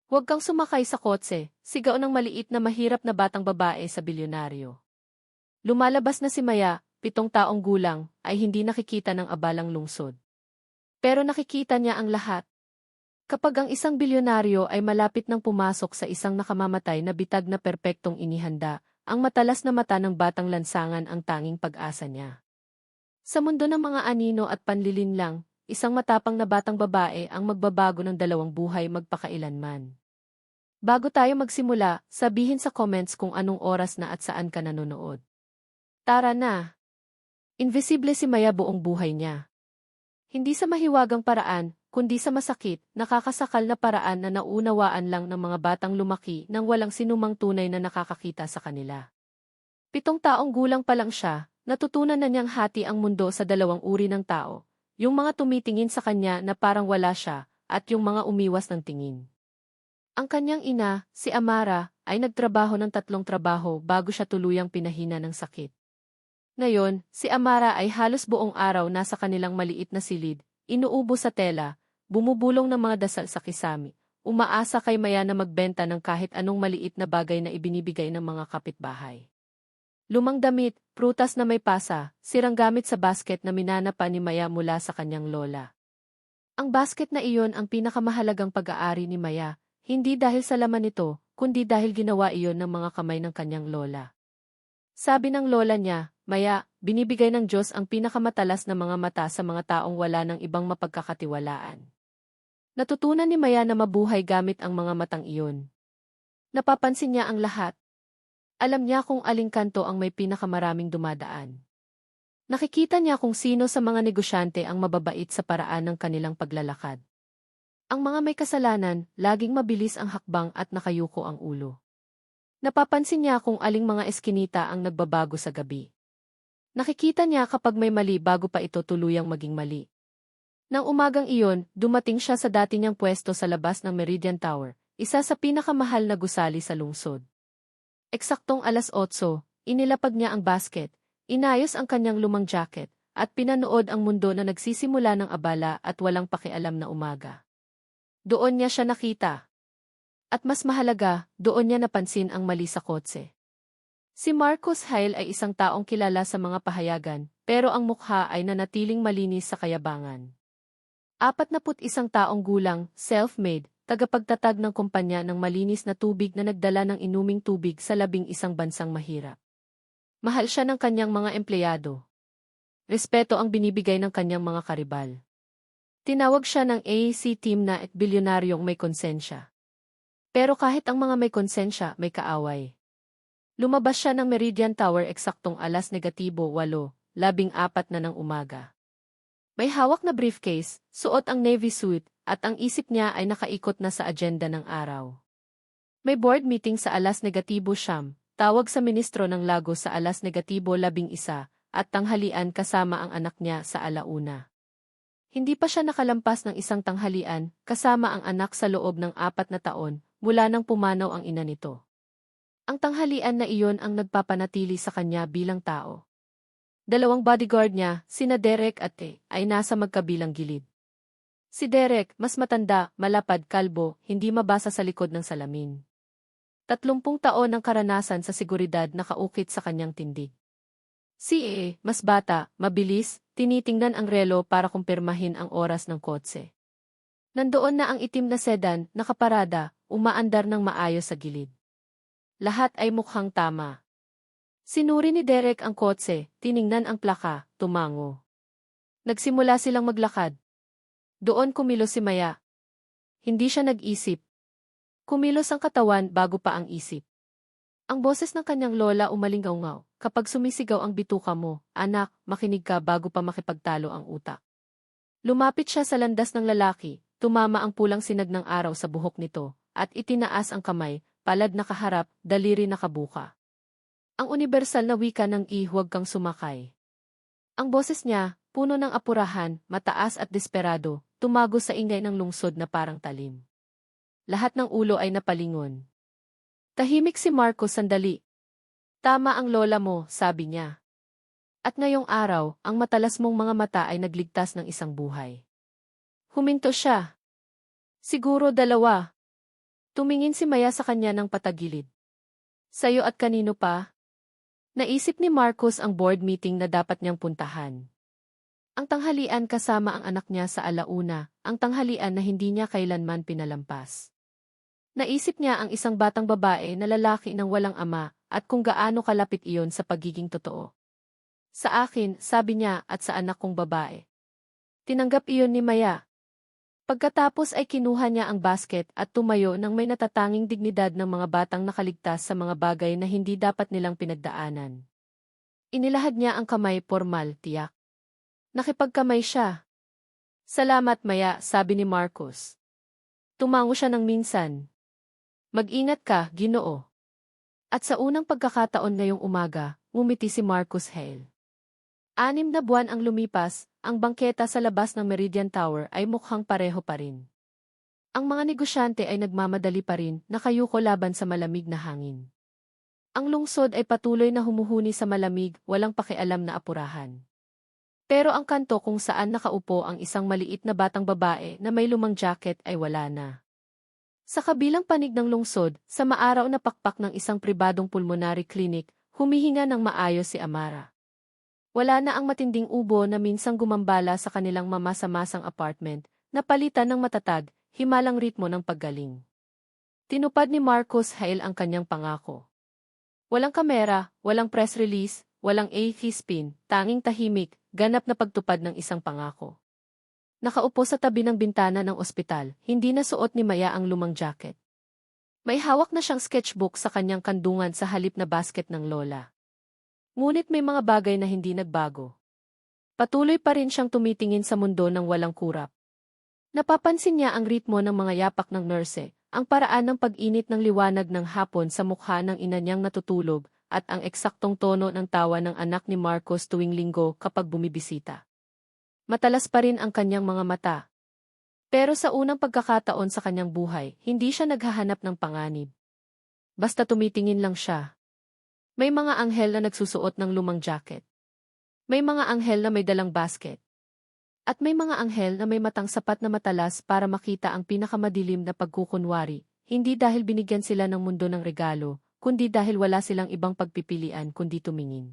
Huwag kang sumakay sa kotse, sigaw ng maliit na mahirap na batang babae sa bilyonaryo. Lumalabas na si Maya, 7 taong gulang, ay hindi nakikita ng abalang lungsod. Pero nakikita niya ang lahat. Kapag ang isang bilyonaryo ay malapit ng pumasok sa isang nakamamatay na bitag na perpektong inihanda, ang matalas na mata ng batang lansangan ang tanging pag-asa niya. Sa mundo ng mga anino at panlilinlang, isang matapang na batang babae ang magbabago ng 2 buhay magpakailanman. Bago tayo magsimula, sabihin sa comments kung anong oras na at saan ka nanonood. Tara na! Invisible si Maya buong buhay niya. Hindi sa mahiwagang paraan, kundi sa masakit, nakakasakal na paraan na naunawaan lang ng mga batang lumaki nang walang sinumang tunay na nakakakita sa kanila. 7 taong gulang pa lang siya, natutunan na niyang hati ang mundo sa 2 uri ng tao, yung mga tumitingin sa kanya na parang wala siya, at yung mga umiwas ng tingin. Ang kanyang ina, si Amara, ay nagtrabaho ng 3 trabaho bago siya tuluyang pinahina ng sakit. Ngayon, si Amara ay halos buong araw nasa kanilang maliit na silid, inuubo sa tela, bumubulong ng mga dasal sa kisami, umaasa kay Maya na magbenta ng kahit anong maliit na bagay na ibinibigay ng mga kapitbahay. Lumang damit, prutas na may pasa, sirang gamit sa basket na minanapa ni Maya mula sa kanyang lola. Ang basket na iyon ang pinakamahalagang pag-aari ni Maya, hindi dahil sa laman nito, kundi dahil ginawa iyon ng mga kamay ng kanyang lola. Sabi ng lola niya, Maya, binibigay ng Diyos ang pinakamatalas na mga mata sa mga taong wala ng ibang mapagkakatiwalaan. Natutunan ni Maya na mabuhay gamit ang mga matang iyon. Napapansin niya ang lahat. Alam niya kung aling kanto ang may pinakamaraming dumadaan. Nakikita niya kung sino sa mga negosyante ang mababait sa paraan ng kanilang paglalakad. Ang mga may kasalanan, laging mabilis ang hakbang at nakayuko ang ulo. Napapansin niya kung aling mga eskinita ang nagbabago sa gabi. Nakikita niya kapag may mali bago pa ito tuluyang maging mali. Nang umagang iyon, dumating siya sa dati niyang pwesto sa labas ng Meridian Tower, isa sa pinakamahal na gusali sa lungsod. Eksaktong 8:00, inilapag niya ang basket, inayos ang kanyang lumang jacket, at pinanood ang mundo na nagsisimula ng abala at walang pakialam na umaga. Doon niya siya nakita. At mas mahalaga, doon niya napansin ang mali sa kotse. Si Marcos Hale ay isang taong kilala sa mga pahayagan, pero ang mukha ay nanatiling malinis sa kayabangan. 41 taong gulang, self-made, tagapagtatag ng kumpanya ng malinis na tubig na nagdala ng inuming tubig sa 11 bansang mahirap. Mahal siya ng kanyang mga empleyado. Respeto ang binibigay ng kanyang mga karibal. Tinawag siya ng AAC team na bilyonaryong may konsensya. Pero kahit ang mga may konsensya, may kaaway. Lumabas siya ng Meridian Tower eksaktong 8:14 na ng umaga. May hawak na briefcase, suot ang navy suit, at ang isip niya ay nakaikot na sa agenda ng araw. May board meeting sa 9:00, tawag sa ministro ng Lagos sa 11:11, at tanghalian kasama ang anak niya sa 1:00. Hindi pa siya nakalampas ng isang tanghalian, kasama ang anak sa loob ng 4 na taon, mula nang pumanaw ang ina nito. Ang tanghalian na iyon ang nagpapanatili sa kanya bilang tao. 2 bodyguard niya, sina Derek at T, ay nasa magkabilang gilid. Si Derek, mas matanda, malapad, kalbo, hindi mabasa sa likod ng salamin. 30 taon ng karanasan sa seguridad nakaukit sa kanyang tindig. Si E, mas bata, mabilis, tinitingnan ang relo para kumpirmahin ang oras ng kotse. Nandoon na ang itim na sedan, nakaparada, umaandar ng maayos sa gilid. Lahat ay mukhang tama. Sinuri ni Derek ang kotse, tiningnan ang plaka, tumango. Nagsimula silang maglakad. Doon kumilos si Maya. Hindi siya nag-isip. Kumilos ang katawan bago pa ang isip. Ang boses ng kanyang lola umalingaw-ngaw, kapag sumisigaw ang bituka mo, anak, makinig ka bago pa makipagtalo ang utak. Lumapit siya sa landas ng lalaki, tumama ang pulang sinag ng araw sa buhok nito, at itinaas ang kamay, palad na kaharap, daliri nakabuka. Ang universal na wika ng huwag kang sumakay. Ang boses niya, puno ng apurahan, mataas at desperado, tumago sa ingay ng lungsod na parang talim. Lahat ng ulo ay napalingon. Tahimik si Marcos sandali. Tama ang lola mo, sabi niya. At ngayong araw, ang matalas mong mga mata ay nagligtas ng isang buhay. Huminto siya. Siguro 2. Tumingin si Maya sa kanya ng patagilid. Sa'yo at kanino pa? Naisip ni Marcos ang board meeting na dapat niyang puntahan. Ang tanghalian kasama ang anak niya sa alauna, ang tanghalian na hindi niya kailanman pinalampas. Naisip niya ang isang batang babae na lalaki ng walang ama at kung gaano kalapit iyon sa pagiging totoo. Sa akin, sabi niya, at sa anak kong babae. Tinanggap iyon ni Maya. Pagkatapos ay kinuha niya ang basket at tumayo nang may natatanging dignidad ng mga batang nakaligtas sa mga bagay na hindi dapat nilang pinagdaanan. Inilahad niya ang kamay pormal, tiyak. Nakipagkamay siya. Salamat Maya, sabi ni Marcos. Tumango siya ng minsan. Mag-ingat ka, Ginoo. At sa unang pagkakataon ngayong umaga, ngumiti si Marcos Hale. 6 na buwan ang lumipas, ang bangketa sa labas ng Meridian Tower ay mukhang pareho pa rin. Ang mga negosyante ay nagmamadali pa rin, nakayuko laban sa malamig na hangin. Ang lungsod ay patuloy na humuhuni sa malamig, walang pakialam na apurahan. Pero ang kanto kung saan nakaupo ang isang maliit na batang babae na may lumang jacket ay wala na. Sa kabilang panig ng lungsod, sa maaraw na pakpak ng isang pribadong pulmonary clinic, humihinga ng maayos si Amara. Wala na ang matinding ubo na minsang gumambala sa kanilang mamasa-masang apartment, napalitan ng matatag, himalang ritmo ng paggaling. Tinupad ni Marcos Hale ang kanyang pangako. Walang kamera, walang press release, walang AV spin, tanging tahimik, ganap na pagtupad ng isang pangako. Nakaupo sa tabi ng bintana ng ospital, hindi na suot ni Maya ang lumang jacket. May hawak na siyang sketchbook sa kanyang kandungan sa halip na basket ng lola. Ngunit may mga bagay na hindi nagbago. Patuloy pa rin siyang tumitingin sa mundo ng walang kurap. Napapansin niya ang ritmo ng mga yapak ng nurse, ang paraan ng pag-init ng liwanag ng hapon sa mukha ng ina niyang natutulog, at ang eksaktong tono ng tawa ng anak ni Marcos tuwing linggo kapag bumibisita. Matalas pa rin ang kanyang mga mata. Pero sa unang pagkakataon sa kanyang buhay, hindi siya naghahanap ng panganib. Basta tumitingin lang siya. May mga anghel na nagsusuot ng lumang jacket. May mga anghel na may dalang basket. At may mga anghel na may matang sapat na matalas para makita ang pinakamadilim na pagkukunwari, hindi dahil binigyan sila ng mundo ng regalo, kundi dahil wala silang ibang pagpipilian kundi tumingin.